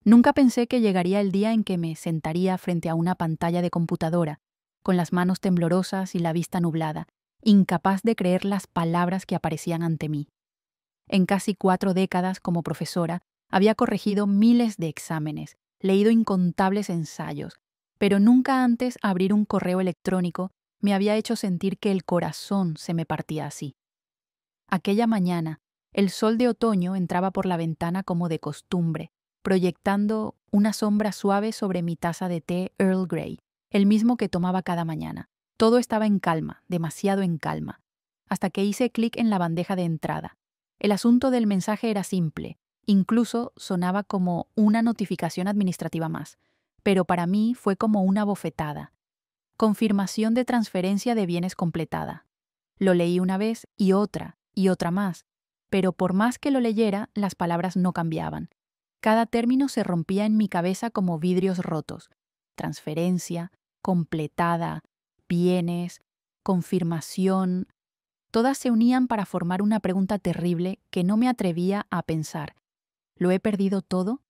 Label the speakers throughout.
Speaker 1: Nunca pensé que llegaría el día en que me sentaría frente a una pantalla de computadora, con las manos temblorosas y la vista nublada, incapaz de creer las palabras que aparecían ante mí. En casi 4 décadas como profesora, había corregido miles de exámenes, leído incontables ensayos, pero nunca antes abrir un correo electrónico me había hecho sentir que el corazón se me partía así. Aquella mañana, el sol de otoño entraba por la ventana como de costumbre, proyectando una sombra suave sobre mi taza de té Earl Grey, el mismo que tomaba cada mañana. Todo estaba en calma, demasiado en calma, hasta que hice clic en la bandeja de entrada. El asunto del mensaje era simple, incluso sonaba como una notificación administrativa más, pero para mí fue como una bofetada. Confirmación de transferencia de bienes completada. Lo leí una vez y otra más, pero por más que lo leyera, las palabras no cambiaban. Cada término se rompía en mi cabeza como vidrios rotos. Transferencia, completada, bienes, confirmación. Todas se unían para formar una pregunta terrible que no me atrevía a pensar. ¿Lo he perdido todo?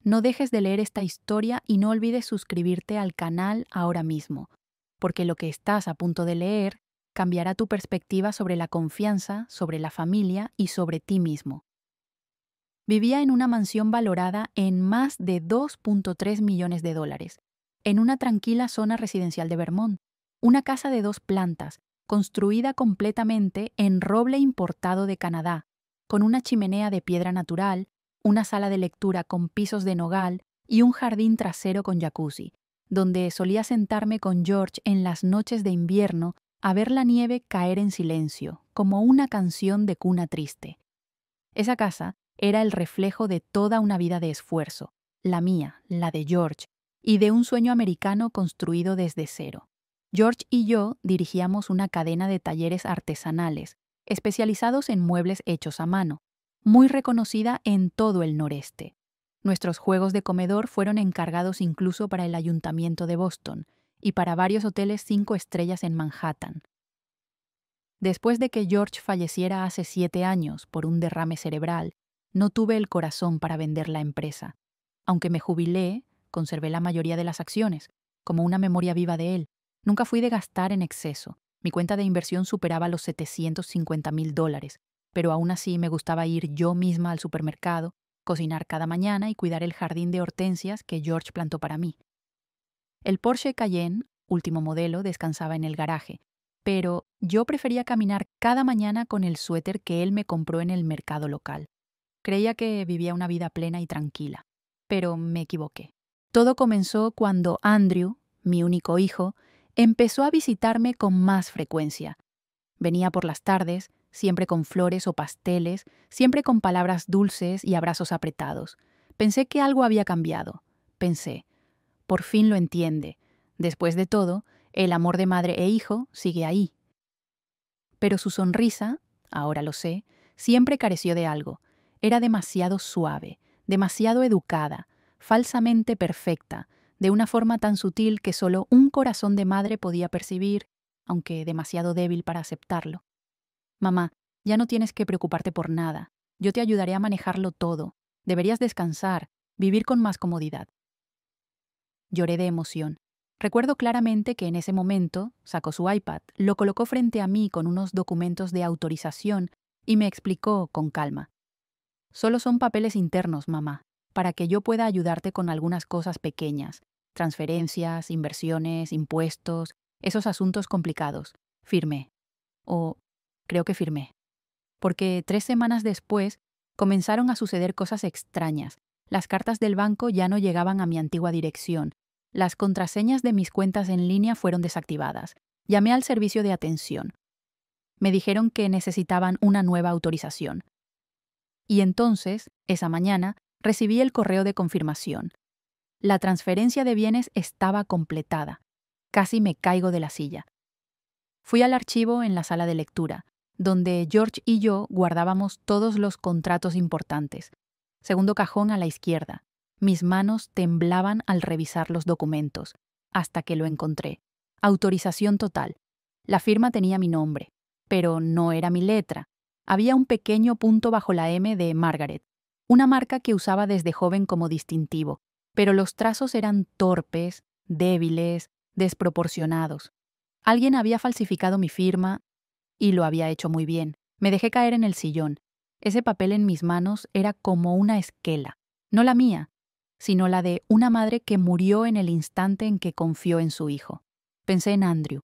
Speaker 1: No dejes de leer esta historia y no olvides suscribirte al canal ahora mismo, porque lo que estás a punto de leer cambiará tu perspectiva sobre la confianza, sobre la familia y sobre ti mismo. Vivía en una mansión valorada en más de $2.3 millones, en una tranquila zona residencial de Vermont, una casa de 2 plantas, construida completamente en roble importado de Canadá, con una chimenea de piedra natural, una sala de lectura con pisos de nogal y un jardín trasero con jacuzzi, donde solía sentarme con George en las noches de invierno a ver la nieve caer en silencio, como una canción de cuna triste. Esa casa era el reflejo de toda una vida de esfuerzo, la mía, la de George, y de un sueño americano construido desde cero. George y yo dirigíamos una cadena de talleres artesanales, especializados en muebles hechos a mano, muy reconocida en todo el noreste. Nuestros juegos de comedor fueron encargados incluso para el Ayuntamiento de Boston y para varios hoteles 5 estrellas en Manhattan. Después de que George falleciera hace 7 años por un derrame cerebral, no tuve el corazón para vender la empresa. Aunque me jubilé, conservé la mayoría de las acciones, como una memoria viva de él. Nunca fui de gastar en exceso. Mi cuenta de inversión superaba los $750,000, pero aún así me gustaba ir yo misma al supermercado, cocinar cada mañana y cuidar el jardín de hortensias que George plantó para mí. El Porsche Cayenne, último modelo, descansaba en el garaje, pero yo prefería caminar cada mañana con el suéter que él me compró en el mercado local. Creía que vivía una vida plena y tranquila, pero me equivoqué. Todo comenzó cuando Andrew, mi único hijo, empezó a visitarme con más frecuencia. Venía por las tardes, siempre con flores o pasteles, siempre con palabras dulces y abrazos apretados. Pensé que algo había cambiado. Pensé, por fin lo entiende. Después de todo, el amor de madre e hijo sigue ahí. Pero su sonrisa, ahora lo sé, siempre careció de algo. Era demasiado suave, demasiado educada, falsamente perfecta, de una forma tan sutil que solo un corazón de madre podía percibir, aunque demasiado débil para aceptarlo. Mamá, ya no tienes que preocuparte por nada. Yo te ayudaré a manejarlo todo. Deberías descansar, vivir con más comodidad. Lloré de emoción. Recuerdo claramente que en ese momento sacó su iPad, lo colocó frente a mí con unos documentos de autorización y me explicó con calma. Solo son papeles internos, mamá, para que yo pueda ayudarte con algunas cosas pequeñas, transferencias, inversiones, impuestos, esos asuntos complicados. Firmé. O creo que firmé. Porque 3 semanas después comenzaron a suceder cosas extrañas. Las cartas del banco ya no llegaban a mi antigua dirección. Las contraseñas de mis cuentas en línea fueron desactivadas. Llamé al servicio de atención. Me dijeron que necesitaban una nueva autorización. Y entonces, esa mañana, recibí el correo de confirmación. La transferencia de bienes estaba completada. Casi me caigo de la silla. Fui al archivo en la sala de lectura, donde George y yo guardábamos todos los contratos importantes. Segundo cajón a la izquierda. Mis manos temblaban al revisar los documentos, hasta que lo encontré. Autorización total. La firma tenía mi nombre, pero no era mi letra. Había un pequeño punto bajo la M de Margaret. una marca que usaba desde joven como distintivo, pero los trazos eran torpes, débiles, desproporcionados. Alguien había falsificado mi firma y lo había hecho muy bien. Me dejé caer en el sillón. Ese papel en mis manos era como una esquela, no la mía, sino la de una madre que murió en el instante en que confió en su hijo. Pensé en Andrew,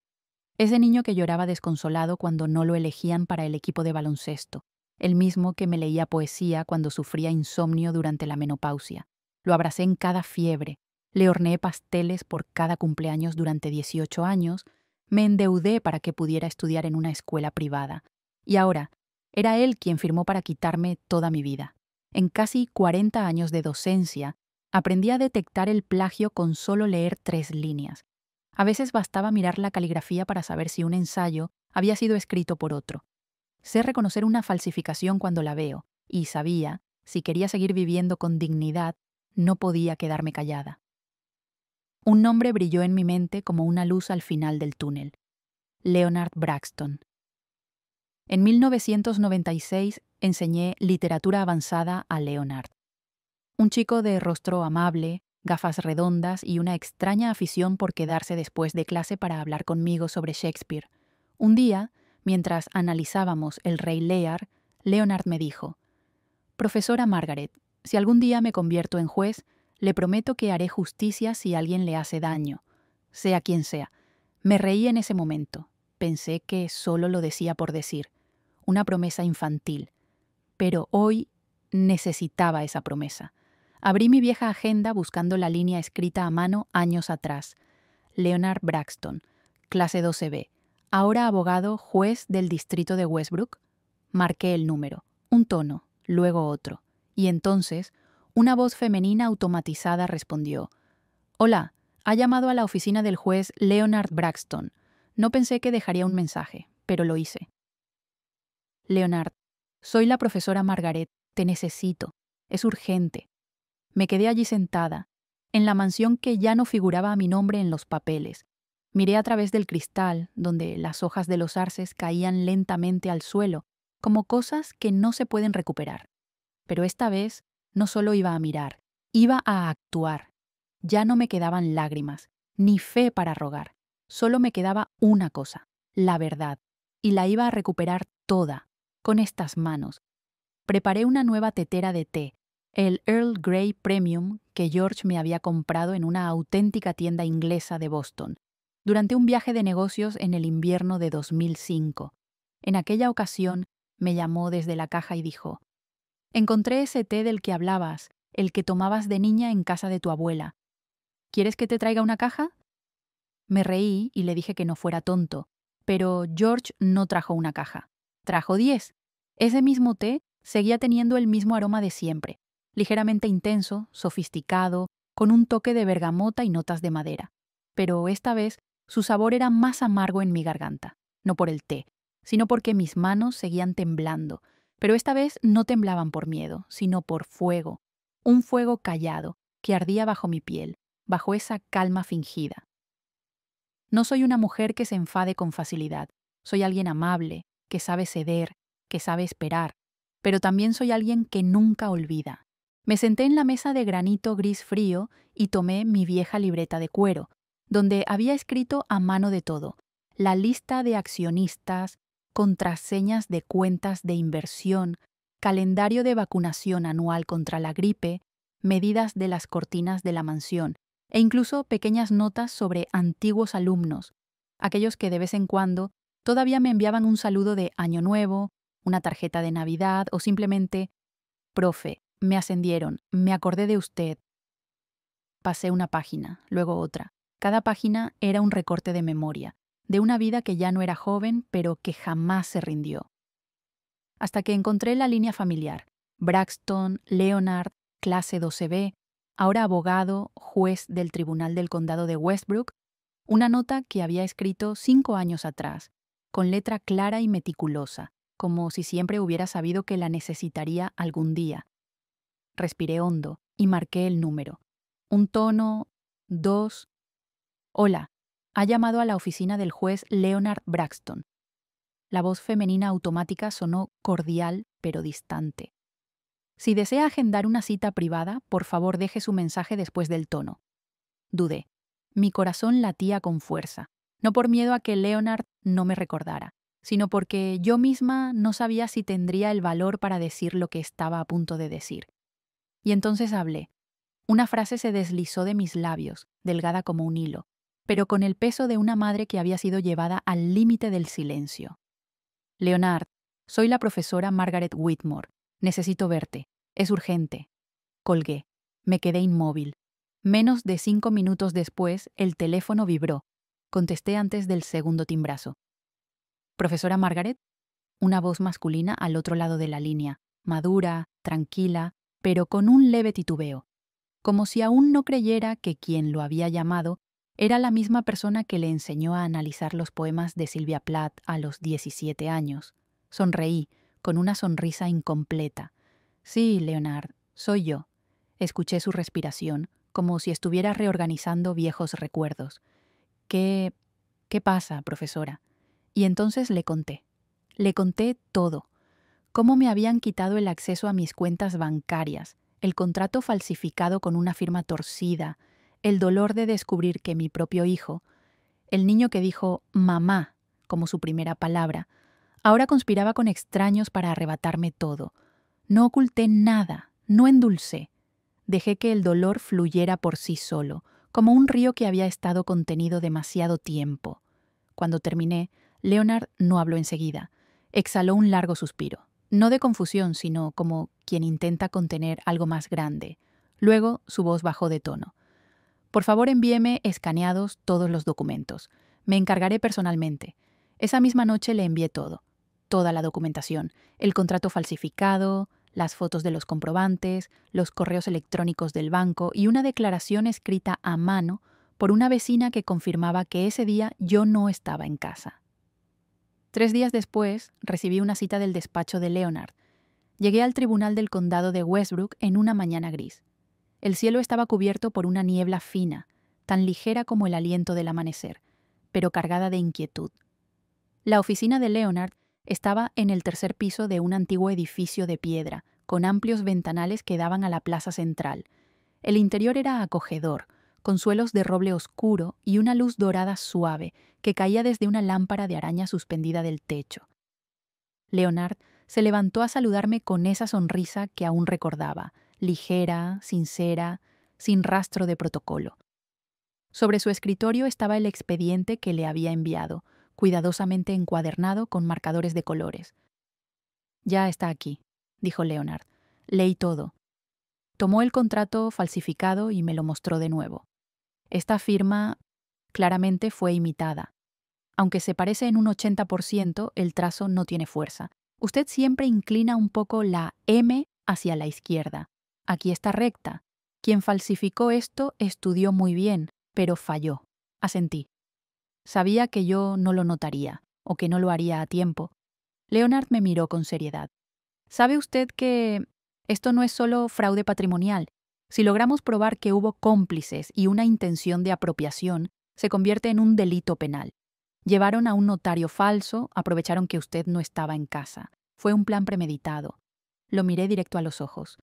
Speaker 1: ese niño que lloraba desconsolado cuando no lo elegían para el equipo de baloncesto, el mismo que me leía poesía cuando sufría insomnio durante la menopausia. Lo abracé en cada fiebre, le horneé pasteles por cada cumpleaños durante 18 años, me endeudé para que pudiera estudiar en una escuela privada. Y ahora, era él quien firmó para quitarme toda mi vida. En casi 40 años de docencia, aprendí a detectar el plagio con solo leer 3 líneas. A veces bastaba mirar la caligrafía para saber si un ensayo había sido escrito por otro. Sé reconocer una falsificación cuando la veo, y sabía, si quería seguir viviendo con dignidad, no podía quedarme callada. Un nombre brilló en mi mente como una luz al final del túnel. Leonard Braxton. En 1996 enseñé literatura avanzada a Leonard. Un chico de rostro amable, gafas redondas y una extraña afición por quedarse después de clase para hablar conmigo sobre Shakespeare. Un día, mientras analizábamos El Rey Lear, Leonard me dijo: «Profesora Margaret, si algún día me convierto en juez, le prometo que haré justicia si alguien le hace daño, sea quien sea». Me reí en ese momento. Pensé que solo lo decía por decir. Una promesa infantil. Pero hoy necesitaba esa promesa. Abrí mi vieja agenda buscando la línea escrita a mano años atrás. Leonard Braxton, clase 12B, ahora abogado, juez del distrito de Westbrook. Marqué el número, un tono, luego otro. Y entonces, una voz femenina automatizada respondió: «Hola, ha llamado a la oficina del juez Leonard Braxton. No pensé que dejaría un mensaje, pero lo hice». «Leonard, soy la profesora Margaret. Te necesito. Es urgente». Me quedé allí sentada, en la mansión que ya no figuraba a mi nombre en los papeles. Miré a través del cristal, donde las hojas de los arces caían lentamente al suelo, como cosas que no se pueden recuperar. Pero esta vez no solo iba a mirar, iba a actuar. Ya no me quedaban lágrimas, ni fe para rogar. Solo me quedaba una cosa, la verdad, y la iba a recuperar toda, con estas manos. Preparé una nueva tetera de té, el Earl Grey Premium que George me había comprado en una auténtica tienda inglesa de Boston, durante un viaje de negocios en el invierno de 2005. En aquella ocasión me llamó desde la caja y dijo: «Encontré ese té del que hablabas, el que tomabas de niña en casa de tu abuela. ¿Quieres que te traiga una caja?». Me reí y le dije que no fuera tonto, pero George no trajo una caja. Trajo 10. Ese mismo té seguía teniendo el mismo aroma de siempre, ligeramente intenso, sofisticado, con un toque de bergamota y notas de madera. Pero esta vez su sabor era más amargo en mi garganta, no por el té, sino porque mis manos seguían temblando, pero esta vez no temblaban por miedo, sino por fuego, un fuego callado que ardía bajo mi piel, bajo esa calma fingida. No soy una mujer que se enfade con facilidad, soy alguien amable, que sabe ceder, que sabe esperar, pero también soy alguien que nunca olvida. Me senté en la mesa de granito gris frío y tomé mi vieja libreta de cuero, donde había escrito a mano de todo: la lista de accionistas, contraseñas de cuentas de inversión, calendario de vacunación anual contra la gripe, medidas de las cortinas de la mansión, e incluso pequeñas notas sobre antiguos alumnos, aquellos que de vez en cuando todavía me enviaban un saludo de Año Nuevo, una tarjeta de Navidad o simplemente: «Profe, me ascendieron, me acordé de usted». Pasé una página, luego otra. Cada página era un recorte de memoria, de una vida que ya no era joven, pero que jamás se rindió. Hasta que encontré la línea familiar: Braxton, Leonard, clase 12B, ahora abogado, juez del Tribunal del Condado de Westbrook, una nota que había escrito 5 años atrás, con letra clara y meticulosa, como si siempre hubiera sabido que la necesitaría algún día. Respiré hondo y marqué el número. Un tono, 2. «Hola, ha llamado a la oficina del juez Leonard Braxton». La voz femenina automática sonó cordial pero distante. Si desea agendar una cita privada, por favor deje su mensaje después del tono. Dudé. Mi corazón latía con fuerza, no por miedo a que Leonard no me recordara, sino porque yo misma no sabía si tendría el valor para decir lo que estaba a punto de decir. Y entonces hablé. Una frase se deslizó de mis labios, delgada como un hilo, pero con el peso de una madre que había sido llevada al límite del silencio. Leonard, soy la profesora Margaret Whitmore. Necesito verte. Es urgente. Colgué. Me quedé inmóvil. Menos de 5 minutos después, el teléfono vibró. Contesté antes del segundo timbrazo. ¿Profesora Margaret? Una voz masculina al otro lado de la línea, madura, tranquila, pero con un leve titubeo, como si aún no creyera que quien lo había llamado era la misma persona que le enseñó a analizar los poemas de Sylvia Plath a los 17 años. Sonreí, con una sonrisa incompleta. Sí, Leonard, soy yo. Escuché su respiración, como si estuviera reorganizando viejos recuerdos. ¿Qué pasa, profesora? Y entonces le conté. Le conté todo. Cómo me habían quitado el acceso a mis cuentas bancarias, el contrato falsificado con una firma torcida, el dolor de descubrir que mi propio hijo, el niño que dijo mamá como su primera palabra, ahora conspiraba con extraños para arrebatarme todo. No oculté nada, no endulcé. Dejé que el dolor fluyera por sí solo, como un río que había estado contenido demasiado tiempo. Cuando terminé, Leonard no habló enseguida. Exhaló un largo suspiro, no de confusión, sino como quien intenta contener algo más grande. Luego su voz bajó de tono. Por favor, envíeme escaneados todos los documentos. Me encargaré personalmente. Esa misma noche le envié todo. Toda la documentación, el contrato falsificado, las fotos de los comprobantes, los correos electrónicos del banco y una declaración escrita a mano por una vecina que confirmaba que ese día yo no estaba en casa. 3 días después, recibí una cita del despacho de Leonard. Llegué al tribunal del condado de Westbrook en una mañana gris. El cielo estaba cubierto por una niebla fina, tan ligera como el aliento del amanecer, pero cargada de inquietud. La oficina de Leonard estaba en el tercer piso de un antiguo edificio de piedra, con amplios ventanales que daban a la plaza central. El interior era acogedor, con suelos de roble oscuro y una luz dorada suave que caía desde una lámpara de araña suspendida del techo. Leonard se levantó a saludarme con esa sonrisa que aún recordaba, ligera, sincera, sin rastro de protocolo. Sobre su escritorio estaba el expediente que le había enviado, cuidadosamente encuadernado con marcadores de colores. Ya está aquí, dijo Leonard. Leí todo. Tomó el contrato falsificado y me lo mostró de nuevo. Esta firma claramente fue imitada. Aunque se parece en un 80%, el trazo no tiene fuerza. Usted siempre inclina un poco la M hacia la izquierda. Aquí está recta. Quien falsificó esto estudió muy bien, pero falló. Asentí. Sabía que yo no lo notaría, o que no lo haría a tiempo. Leonard me miró con seriedad. ¿Sabe usted que esto no es solo fraude patrimonial? Si logramos probar que hubo cómplices y una intención de apropiación, se convierte en un delito penal. Llevaron a un notario falso, aprovecharon que usted no estaba en casa. Fue un plan premeditado. Lo miré directo a los ojos.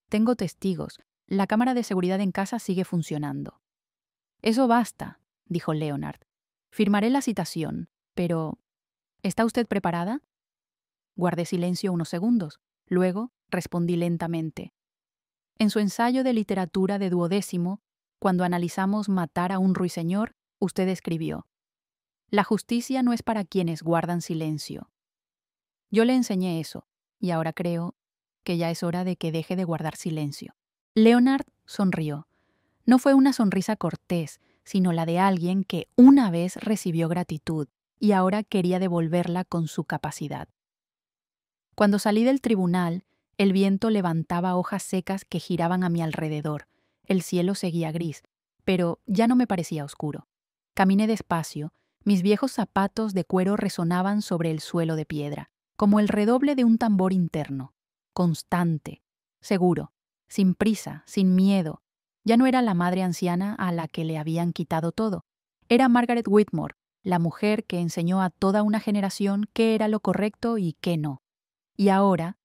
Speaker 1: Tengo testigos. La cámara de seguridad en casa sigue funcionando. Eso basta, dijo Leonard. Firmaré la citación, pero ¿está usted preparada? Guardé silencio unos segundos. Luego respondí lentamente. En su ensayo de literatura de duodécimo, cuando analizamos Matar a un ruiseñor, usted escribió: la justicia no es para quienes guardan silencio. Yo le enseñé eso, y ahora creo que ya es hora de que deje de guardar silencio. Leonard sonrió. No fue una sonrisa cortés, sino la de alguien que una vez recibió gratitud y ahora quería devolverla con su capacidad. Cuando salí del tribunal, el viento levantaba hojas secas que giraban a mi alrededor. El cielo seguía gris, pero ya no me parecía oscuro. Caminé despacio. Mis viejos zapatos de cuero resonaban sobre el suelo de piedra, como el redoble de un tambor interno, constante, seguro, sin prisa, sin miedo. Ya no era la madre anciana a la que le habían quitado todo. Era Margaret Whitmore, la mujer que enseñó a toda una generación qué era lo correcto y qué no. Y ahora,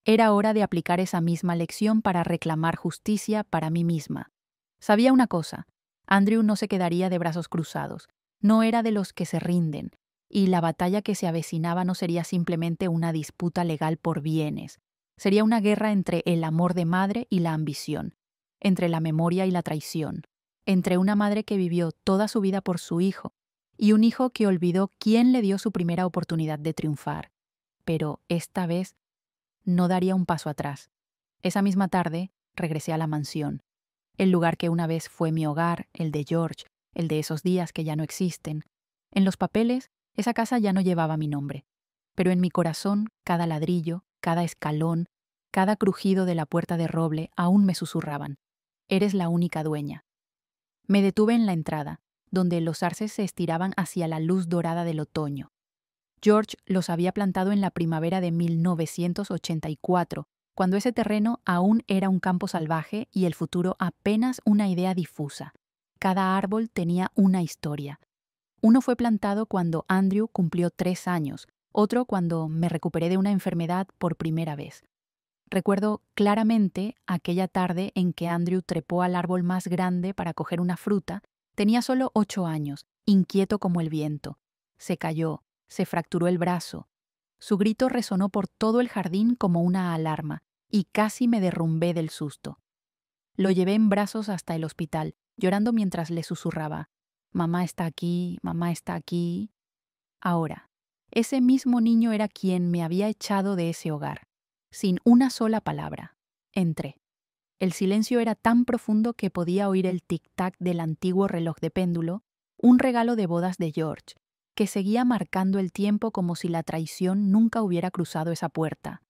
Speaker 1: Era hora de aplicar esa misma lección para reclamar justicia para mí misma. Sabía una cosa, Andrew no se quedaría de brazos cruzados, no era de los que se rinden, y la batalla que se avecinaba no sería simplemente una disputa legal por bienes, sería una guerra entre el amor de madre y la ambición, entre la memoria y la traición, entre una madre que vivió toda su vida por su hijo y un hijo que olvidó quién le dio su primera oportunidad de triunfar. Pero esta vez no daría un paso atrás. Esa misma tarde regresé a la mansión, el lugar que una vez fue mi hogar, el de George, el de esos días que ya no existen. En los papeles, esa casa ya no llevaba mi nombre, pero en mi corazón, cada ladrillo, cada escalón, cada crujido de la puerta de roble aún me susurraban: eres la única dueña. Me detuve en la entrada, donde los arces se estiraban hacia la luz dorada del otoño. George los había plantado en la primavera de 1984, cuando ese terreno aún era un campo salvaje y el futuro apenas una idea difusa. Cada árbol tenía una historia. Uno fue plantado cuando Andrew cumplió 3 años, otro cuando me recuperé de una enfermedad por primera vez. Recuerdo claramente aquella tarde en que Andrew trepó al árbol más grande para coger una fruta. Tenía solo 8 años, inquieto como el viento. Se cayó, se fracturó el brazo. Su grito resonó por todo el jardín como una alarma, y casi me derrumbé del susto. Lo llevé en brazos hasta el hospital, llorando mientras le susurraba: «Mamá está aquí, mamá está aquí». Ahora, ese mismo niño era quien me había echado de ese hogar. Sin una sola palabra. Entré. El silencio era tan profundo que podía oír el tic-tac del antiguo reloj de péndulo, un regalo de bodas de George, que seguía marcando el tiempo como si la traición nunca hubiera cruzado esa puerta.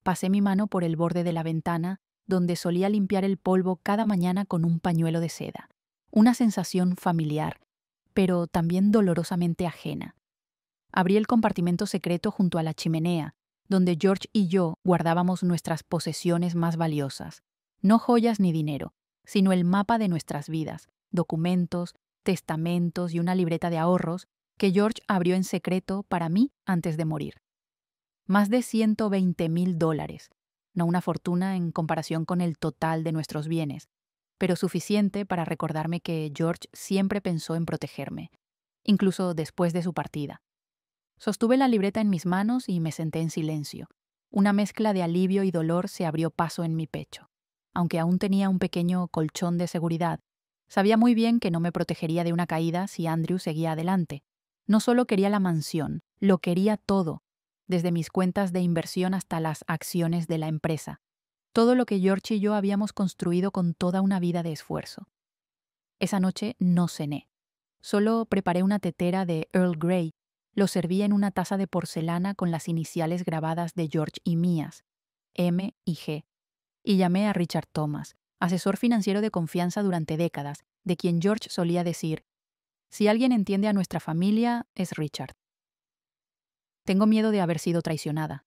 Speaker 1: Pasé mi mano por el borde de la ventana, donde solía limpiar el polvo cada mañana con un pañuelo de seda. Una sensación familiar, pero también dolorosamente ajena. Abrí el compartimento secreto junto a la chimenea, donde George y yo guardábamos nuestras posesiones más valiosas. No joyas ni dinero, sino el mapa de nuestras vidas, documentos, testamentos y una libreta de ahorros que George abrió en secreto para mí antes de morir. Más de $120,000, no una fortuna en comparación con el total de nuestros bienes, pero suficiente para recordarme que George siempre pensó en protegerme, incluso después de su partida. Sostuve la libreta en mis manos y me senté en silencio. Una mezcla de alivio y dolor se abrió paso en mi pecho. Aunque aún tenía un pequeño colchón de seguridad, sabía muy bien que no me protegería de una caída si Andrew seguía adelante. No solo quería la mansión, lo quería todo, desde mis cuentas de inversión hasta las acciones de la empresa. Todo lo que George y yo habíamos construido con toda una vida de esfuerzo. Esa noche no cené. Solo preparé una tetera de Earl Grey. Lo serví en una taza de porcelana con las iniciales grabadas de George y mías, M y G, y llamé a Richard Thomas, asesor financiero de confianza durante décadas, de quien George solía decir: «Si alguien entiende a nuestra familia, es Richard». «Tengo miedo de haber sido traicionada»,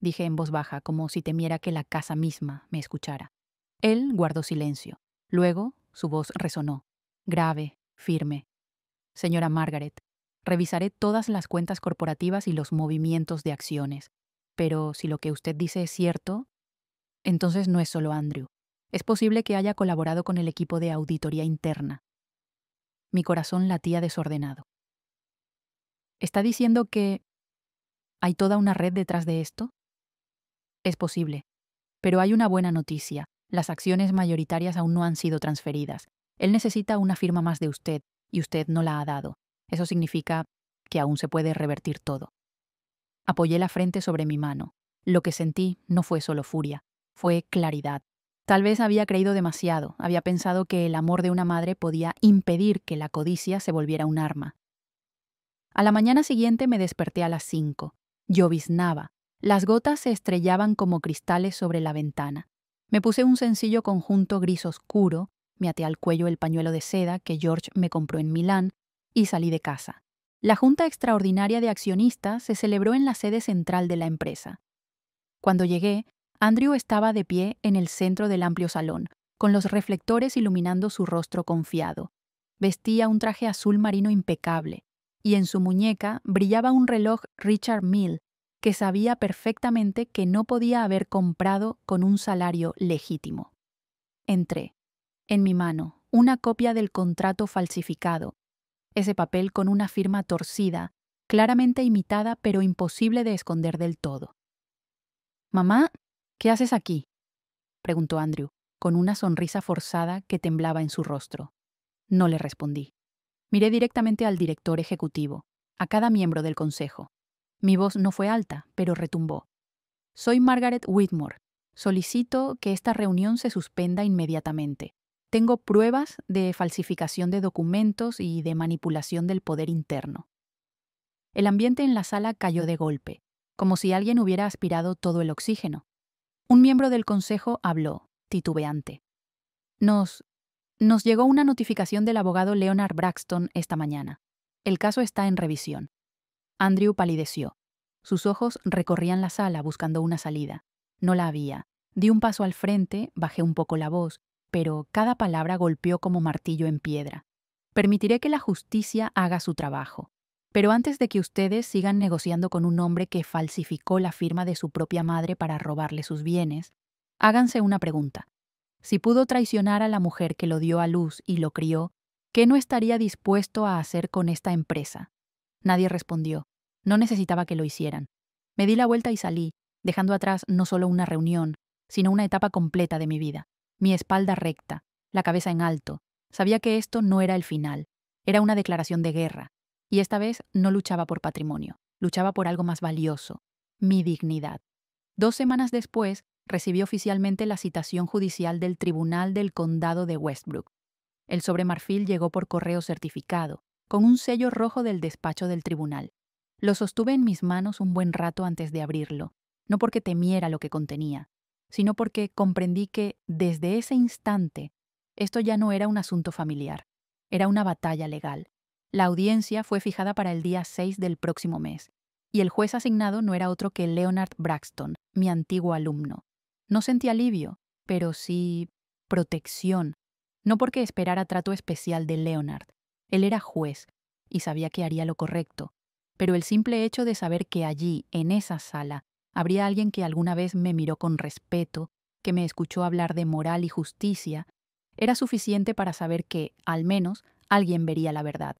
Speaker 1: dije en voz baja, como si temiera que la casa misma me escuchara. Él guardó silencio. Luego su voz resonó, grave, firme. «Señora Margaret, revisaré todas las cuentas corporativas y los movimientos de acciones. Pero si lo que usted dice es cierto, entonces no es solo Andrew. Es posible que haya colaborado con el equipo de auditoría interna». Mi corazón latía desordenado. ¿Está diciendo que hay toda una red detrás de esto? Es posible. Pero hay una buena noticia. Las acciones mayoritarias aún no han sido transferidas. Él necesita una firma más de usted, y usted no la ha dado. Eso significa que aún se puede revertir todo. Apoyé la frente sobre mi mano. Lo que sentí no fue solo furia, fue claridad. Tal vez había creído demasiado, había pensado que el amor de una madre podía impedir que la codicia se volviera un arma. A la mañana siguiente me desperté a las 5. Lloviznaba. Las gotas se estrellaban como cristales sobre la ventana. Me puse un sencillo conjunto gris oscuro, me até al cuello el pañuelo de seda que George me compró en Milán y salí de casa. La Junta Extraordinaria de Accionistas se celebró en la sede central de la empresa. Cuando llegué, Andrew estaba de pie en el centro del amplio salón, con los reflectores iluminando su rostro confiado. Vestía un traje azul marino impecable, y en su muñeca brillaba un reloj Richard Mille, que sabía perfectamente que no podía haber comprado con un salario legítimo. Entré. En mi mano, una copia del contrato falsificado, ese papel con una firma torcida, claramente imitada pero imposible de esconder del todo. «Mamá, ¿qué haces aquí?», preguntó Andrew, con una sonrisa forzada que temblaba en su rostro. No le respondí. Miré directamente al director ejecutivo, a cada miembro del consejo. Mi voz no fue alta, pero retumbó. «Soy Margaret Whitmore. Solicito que esta reunión se suspenda inmediatamente. Tengo pruebas de falsificación de documentos y de manipulación del poder interno». El ambiente en la sala cayó de golpe, como si alguien hubiera aspirado todo el oxígeno. Un miembro del consejo habló, titubeante. Nos llegó una notificación del abogado Leonard Braxton esta mañana. El caso está en revisión. Andrew palideció. Sus ojos recorrían la sala buscando una salida. No la había. Di un paso al frente, bajé un poco la voz, pero cada palabra golpeó como martillo en piedra. Permitiré que la justicia haga su trabajo. Pero antes de que ustedes sigan negociando con un hombre que falsificó la firma de su propia madre para robarle sus bienes, háganse una pregunta. Si pudo traicionar a la mujer que lo dio a luz y lo crió, ¿qué no estaría dispuesto a hacer con esta empresa? Nadie respondió. No necesitaba que lo hicieran. Me di la vuelta y salí, dejando atrás no solo una reunión, sino una etapa completa de mi vida. Mi espalda recta, la cabeza en alto. Sabía que esto no era el final. Era una declaración de guerra. Y esta vez no luchaba por patrimonio. Luchaba por algo más valioso. Mi dignidad. 2 semanas después, recibí oficialmente la citación judicial del Tribunal del Condado de Westbrook. El sobre marfil llegó por correo certificado, con un sello rojo del despacho del tribunal. Lo sostuve en mis manos un buen rato antes de abrirlo, no porque temiera lo que contenía, sino porque comprendí que, desde ese instante, esto ya no era un asunto familiar, era una batalla legal. La audiencia fue fijada para el día 6 del próximo mes, y el juez asignado no era otro que Leonard Braxton, mi antiguo alumno. No sentí alivio, pero sí protección, no porque esperara trato especial de Leonard. Él era juez y sabía que haría lo correcto, pero el simple hecho de saber que allí, en esa sala, habría alguien que alguna vez me miró con respeto, que me escuchó hablar de moral y justicia, era suficiente para saber que, al menos, alguien vería la verdad.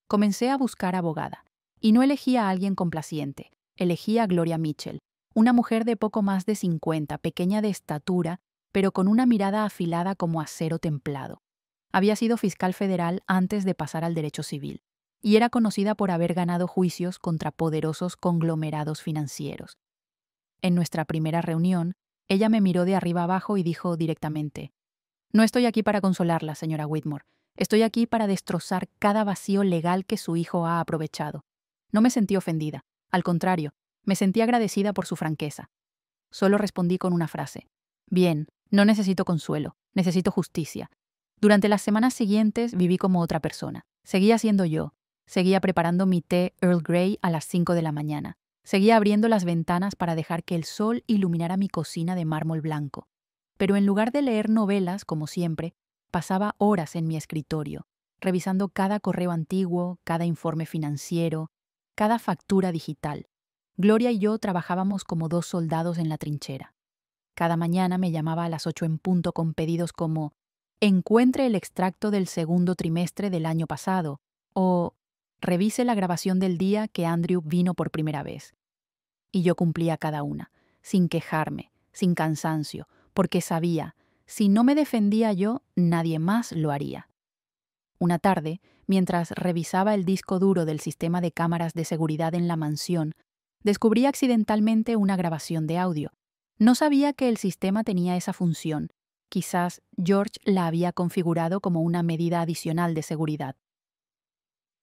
Speaker 1: Comencé a buscar abogada, y no elegí a alguien complaciente, elegí a Gloria Mitchell, una mujer de poco más de 50, pequeña de estatura, pero con una mirada afilada como acero templado. Había sido fiscal federal antes de pasar al derecho civil, y era conocida por haber ganado juicios contra poderosos conglomerados financieros. En nuestra primera reunión, ella me miró de arriba abajo y dijo directamente: «No estoy aquí para consolarla, señora Whitmore. Estoy aquí para destrozar cada vacío legal que su hijo ha aprovechado». No me sentí ofendida. Al contrario, me sentí agradecida por su franqueza. Solo respondí con una frase: «Bien, no necesito consuelo, necesito justicia». Durante las semanas siguientes viví como otra persona. Seguía siendo yo. Seguía preparando mi té Earl Grey a las 5 de la mañana. Seguía abriendo las ventanas para dejar que el sol iluminara mi cocina de mármol blanco. Pero en lugar de leer novelas, como siempre, pasaba horas en mi escritorio, revisando cada correo antiguo, cada informe financiero, cada factura digital. Gloria y yo trabajábamos como 2 soldados en la trinchera. Cada mañana me llamaba a las 8 en punto con pedidos como: «Encuentre el extracto del segundo trimestre del año pasado» o «Revise la grabación del día que Andrew vino por primera vez». Y yo cumplía cada una, sin quejarme, sin cansancio, porque sabía, si no me defendía yo, nadie más lo haría. Una tarde, mientras revisaba el disco duro del sistema de cámaras de seguridad en la mansión, descubrí accidentalmente una grabación de audio. No sabía que el sistema tenía esa función. Quizás George la había configurado como una medida adicional de seguridad.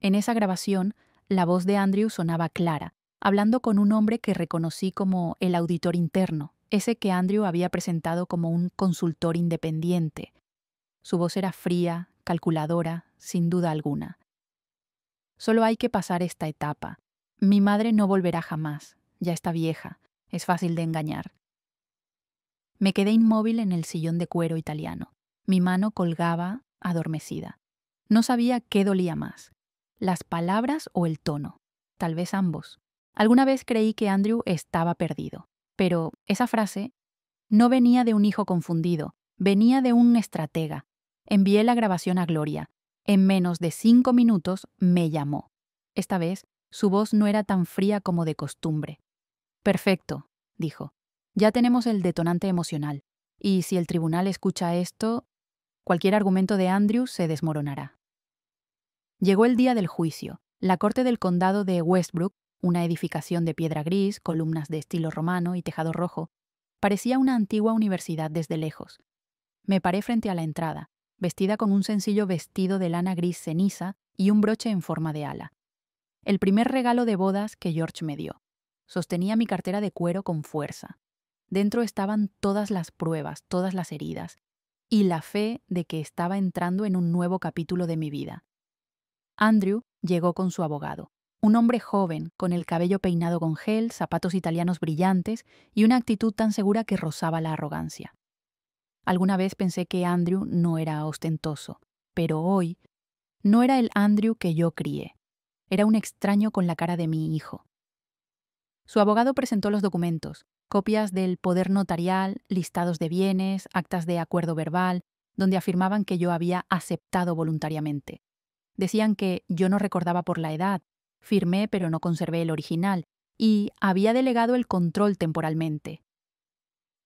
Speaker 1: En esa grabación, la voz de Andrew sonaba clara, hablando con un hombre que reconocí como el auditor interno, ese que Andrew había presentado como un consultor independiente. Su voz era fría, calculadora, sin duda alguna. «Solo hay que pasar esta etapa. Mi madre no volverá jamás. Ya está vieja. Es fácil de engañar». Me quedé inmóvil en el sillón de cuero italiano. Mi mano colgaba, adormecida. No sabía qué dolía más, las palabras o el tono. Tal vez ambos. Alguna vez creí que Andrew estaba perdido, pero esa frase no venía de un hijo confundido, venía de un estratega. Envié la grabación a Gloria. En menos de 5 minutos me llamó. Esta vez, su voz no era tan fría como de costumbre. Perfecto, dijo. Ya tenemos el detonante emocional. Y si el tribunal escucha esto, cualquier argumento de Andrew se desmoronará. Llegó el día del juicio. La corte del condado de Westbrook, una edificación de piedra gris, columnas de estilo romano y tejado rojo, parecía una antigua universidad desde lejos. Me paré frente a la entrada, vestida con un sencillo vestido de lana gris ceniza y un broche en forma de ala. El primer regalo de bodas que George me dio. Sostenía mi cartera de cuero con fuerza. Dentro estaban todas las pruebas, todas las heridas, y la fe de que estaba entrando en un nuevo capítulo de mi vida. Andrew llegó con su abogado, un hombre joven, con el cabello peinado con gel, zapatos italianos brillantes y una actitud tan segura que rozaba la arrogancia. Alguna vez pensé que Andrew no era ostentoso, pero hoy no era el Andrew que yo crié. Era un extraño con la cara de mi hijo. Su abogado presentó los documentos, copias del poder notarial, listados de bienes, actas de acuerdo verbal, donde afirmaban que yo había aceptado voluntariamente. Decían que yo no recordaba por la edad, firmé pero no conservé el original, y había delegado el control temporalmente.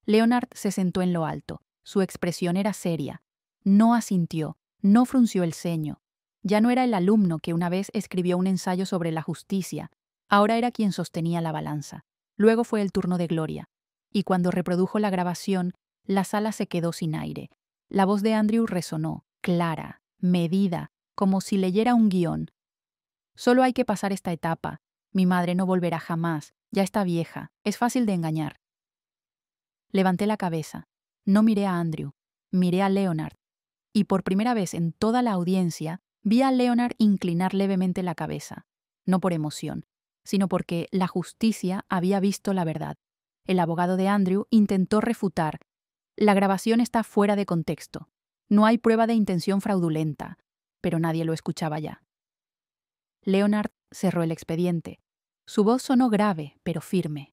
Speaker 1: Leonard se sentó en lo alto. Su expresión era seria. No asintió, no frunció el ceño. Ya no era el alumno que una vez escribió un ensayo sobre la justicia, ahora era quien sostenía la balanza. Luego fue el turno de Gloria, y cuando reprodujo la grabación, la sala se quedó sin aire. La voz de Andrew resonó, clara, medida, como si leyera un guión. Solo hay que pasar esta etapa. Mi madre no volverá jamás, ya está vieja, es fácil de engañar. Levanté la cabeza. No miré a Andrew, miré a Leonard, y por primera vez en toda la audiencia vi a Leonard inclinar levemente la cabeza, no por emoción, sino porque la justicia había visto la verdad. El abogado de Andrew intentó refutar. La grabación está fuera de contexto. No hay prueba de intención fraudulenta, pero nadie lo escuchaba ya. Leonard cerró el expediente. Su voz sonó grave, pero firme.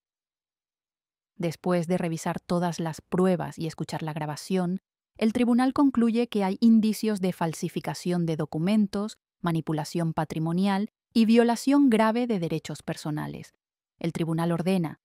Speaker 1: Después de revisar todas las pruebas y escuchar la grabación, el tribunal concluye que hay indicios de falsificación de documentos, manipulación patrimonial y violación grave de derechos personales. El tribunal ordena: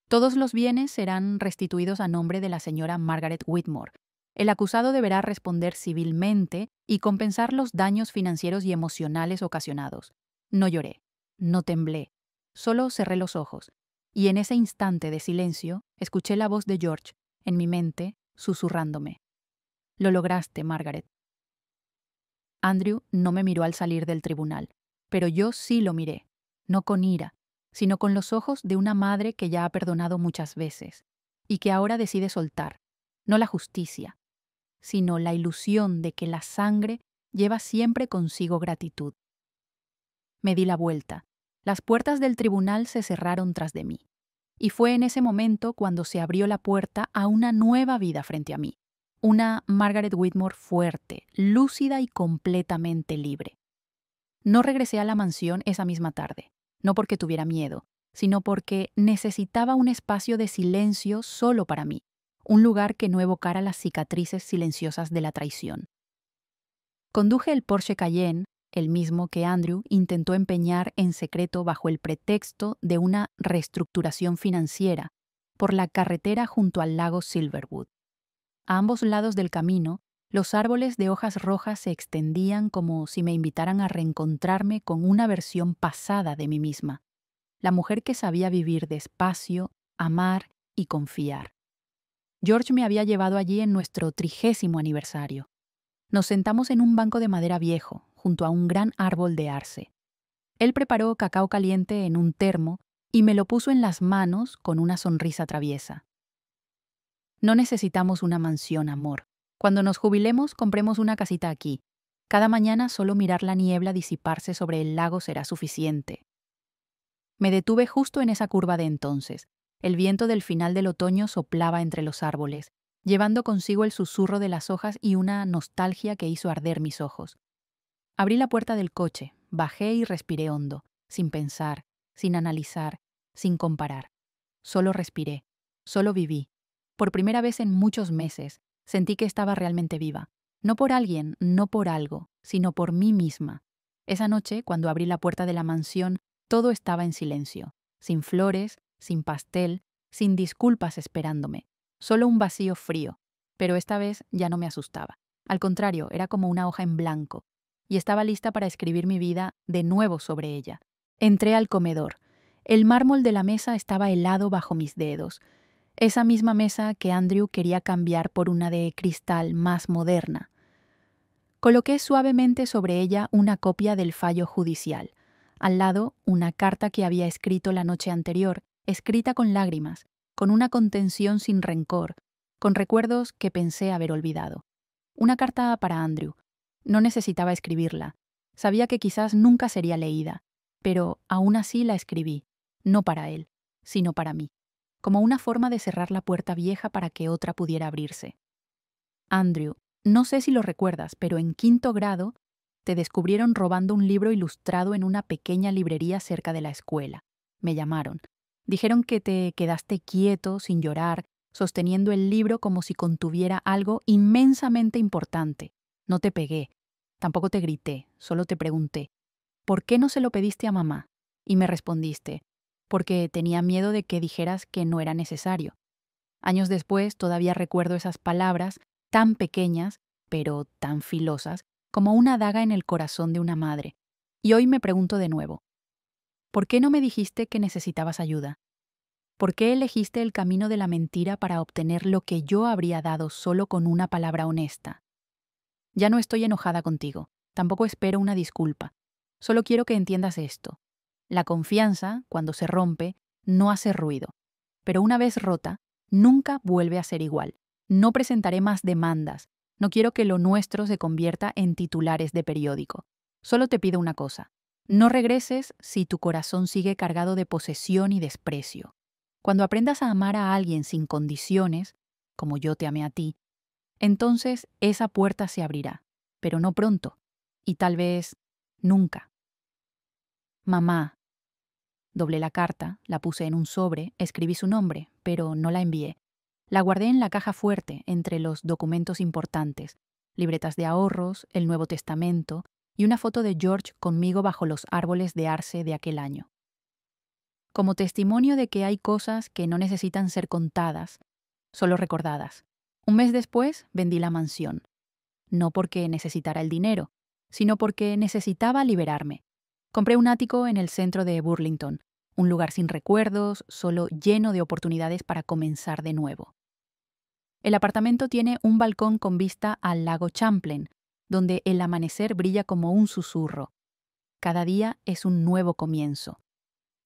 Speaker 1: todos los bienes serán restituidos a nombre de la señora Margaret Whitmore. El acusado deberá responder civilmente y compensar los daños financieros y emocionales ocasionados. No lloré, no temblé, solo cerré los ojos. Y en ese instante de silencio, escuché la voz de George, en mi mente, susurrándome. Lo lograste, Margaret. Andrew no me miró al salir del tribunal, pero yo sí lo miré, no con ira, sino con los ojos de una madre que ya ha perdonado muchas veces, y que ahora decide soltar, no la justicia, sino la ilusión de que la sangre lleva siempre consigo gratitud. Me di la vuelta. Las puertas del tribunal se cerraron tras de mí. Y fue en ese momento cuando se abrió la puerta a una nueva vida frente a mí. Una Margaret Whitmore fuerte, lúcida y completamente libre. No regresé a la mansión esa misma tarde, no porque tuviera miedo, sino porque necesitaba un espacio de silencio solo para mí, un lugar que no evocara las cicatrices silenciosas de la traición. Conduje el Porsche Cayenne, el mismo que Andrew intentó empeñar en secreto bajo el pretexto de una reestructuración financiera, por la carretera junto al lago Silverwood. A ambos lados del camino, los árboles de hojas rojas se extendían como si me invitaran a reencontrarme con una versión pasada de mí misma, la mujer que sabía vivir despacio, amar y confiar. George me había llevado allí en nuestro 30º aniversario. Nos sentamos en un banco de madera viejo, junto a un gran árbol de arce. Él preparó cacao caliente en un termo y me lo puso en las manos con una sonrisa traviesa. No necesitamos una mansión, amor. Cuando nos jubilemos, compremos una casita aquí. Cada mañana solo mirar la niebla disiparse sobre el lago será suficiente. Me detuve justo en esa curva de entonces. El viento del final del otoño soplaba entre los árboles, llevando consigo el susurro de las hojas y una nostalgia que hizo arder mis ojos. Abrí la puerta del coche, bajé y respiré hondo, sin pensar, sin analizar, sin comparar. Solo respiré, solo viví. Por primera vez en muchos meses, sentí que estaba realmente viva. No por alguien, no por algo, sino por mí misma. Esa noche, cuando abrí la puerta de la mansión, todo estaba en silencio. Sin flores, sin pastel, sin disculpas esperándome. Solo un vacío frío. Pero esta vez ya no me asustaba. Al contrario, era como una hoja en blanco. Y estaba lista para escribir mi vida de nuevo sobre ella. Entré al comedor. El mármol de la mesa estaba helado bajo mis dedos. Esa misma mesa que Andrew quería cambiar por una de cristal más moderna. Coloqué suavemente sobre ella una copia del fallo judicial. Al lado, una carta que había escrito la noche anterior, escrita con lágrimas, con una contención sin rencor, con recuerdos que pensé haber olvidado. Una carta para Andrew. No necesitaba escribirla. Sabía que quizás nunca sería leída, pero aún así la escribí, no para él, sino para mí, como una forma de cerrar la puerta vieja para que otra pudiera abrirse. Andrew, no sé si lo recuerdas, pero en 5º grado te descubrieron robando un libro ilustrado en una pequeña librería cerca de la escuela. Me llamaron. Dijeron que te quedaste quieto, sin llorar, sosteniendo el libro como si contuviera algo inmensamente importante. No te pegué, tampoco te grité, solo te pregunté, ¿por qué no se lo pediste a mamá? Y me respondiste, porque tenía miedo de que dijeras que no era necesario. Años después todavía recuerdo esas palabras, tan pequeñas, pero tan filosas, como una daga en el corazón de una madre. Y hoy me pregunto de nuevo, ¿por qué no me dijiste que necesitabas ayuda? ¿Por qué elegiste el camino de la mentira para obtener lo que yo habría dado solo con una palabra honesta? Ya no estoy enojada contigo, tampoco espero una disculpa. Solo quiero que entiendas esto. La confianza, cuando se rompe, no hace ruido. Pero una vez rota, nunca vuelve a ser igual. No presentaré más demandas. No quiero que lo nuestro se convierta en titulares de periódico. Solo te pido una cosa. No regreses si tu corazón sigue cargado de posesión y desprecio. Cuando aprendas a amar a alguien sin condiciones, como yo te amé a ti, entonces esa puerta se abrirá, pero no pronto, y tal vez nunca. Mamá. Doblé la carta, la puse en un sobre, escribí su nombre, pero no la envié. La guardé en la caja fuerte entre los documentos importantes, libretas de ahorros, el Nuevo Testamento y una foto de George conmigo bajo los árboles de arce de aquel año. Como testimonio de que hay cosas que no necesitan ser contadas, solo recordadas. Un mes después vendí la mansión. No porque necesitara el dinero, sino porque necesitaba liberarme. Compré un ático en el centro de Burlington, un lugar sin recuerdos, solo lleno de oportunidades para comenzar de nuevo. El apartamento tiene un balcón con vista al lago Champlain, donde el amanecer brilla como un susurro. Cada día es un nuevo comienzo.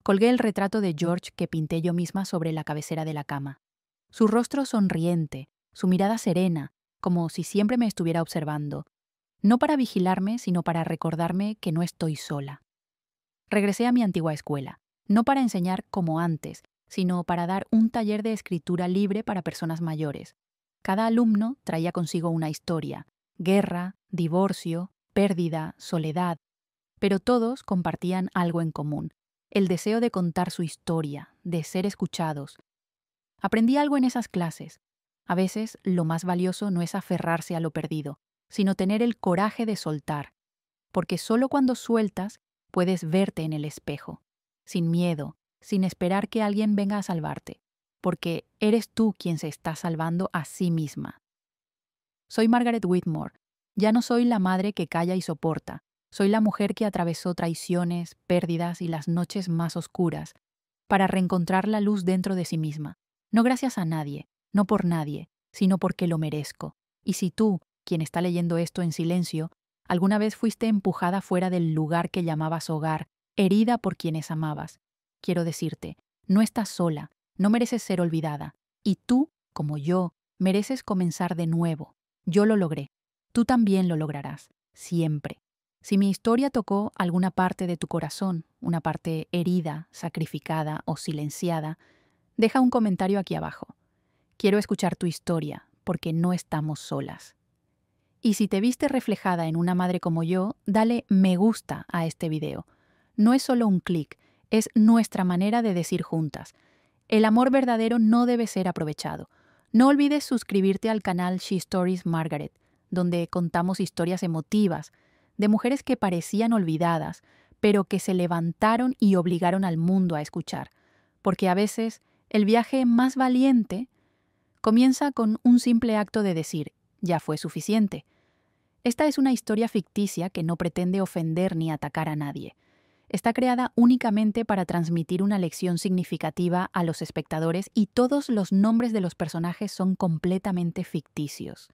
Speaker 1: Colgué el retrato de George que pinté yo misma sobre la cabecera de la cama. Su rostro sonriente, su mirada serena, como si siempre me estuviera observando. No para vigilarme, sino para recordarme que no estoy sola. Regresé a mi antigua escuela, no para enseñar como antes, sino para dar un taller de escritura libre para personas mayores. Cada alumno traía consigo una historia: guerra, divorcio, pérdida, soledad. Pero todos compartían algo en común: el deseo de contar su historia, de ser escuchados. Aprendí algo en esas clases. A veces lo más valioso no es aferrarse a lo perdido, sino tener el coraje de soltar. Porque solo cuando sueltas puedes verte en el espejo, sin miedo, sin esperar que alguien venga a salvarte, porque eres tú quien se está salvando a sí misma. Soy Margaret Whitmore. Ya no soy la madre que calla y soporta. Soy la mujer que atravesó traiciones, pérdidas y las noches más oscuras para reencontrar la luz dentro de sí misma. No gracias a nadie, no por nadie, sino porque lo merezco. Y si tú, quien está leyendo esto en silencio, alguna vez fuiste empujada fuera del lugar que llamabas hogar, herida por quienes amabas, quiero decirte, no estás sola, no mereces ser olvidada. Y tú, como yo, mereces comenzar de nuevo. Yo lo logré. Tú también lo lograrás, siempre. Si mi historia tocó alguna parte de tu corazón, una parte herida, sacrificada o silenciada, deja un comentario aquí abajo. Quiero escuchar tu historia, porque no estamos solas. Y si te viste reflejada en una madre como yo, dale me gusta a este video. No es solo un clic, Es nuestra manera de decir juntas: el amor verdadero no debe ser aprovechado. No olvides suscribirte al canal She Stories Margaret, donde contamos historias emotivas de mujeres que parecían olvidadas, pero que se levantaron y obligaron al mundo a escuchar. Porque a veces el viaje más valiente comienza con un simple acto de decir: ya fue suficiente. Esta es una historia ficticia que no pretende ofender ni atacar a nadie. Está creada únicamente para transmitir una lección significativa a los espectadores y todos los nombres de los personajes son completamente ficticios.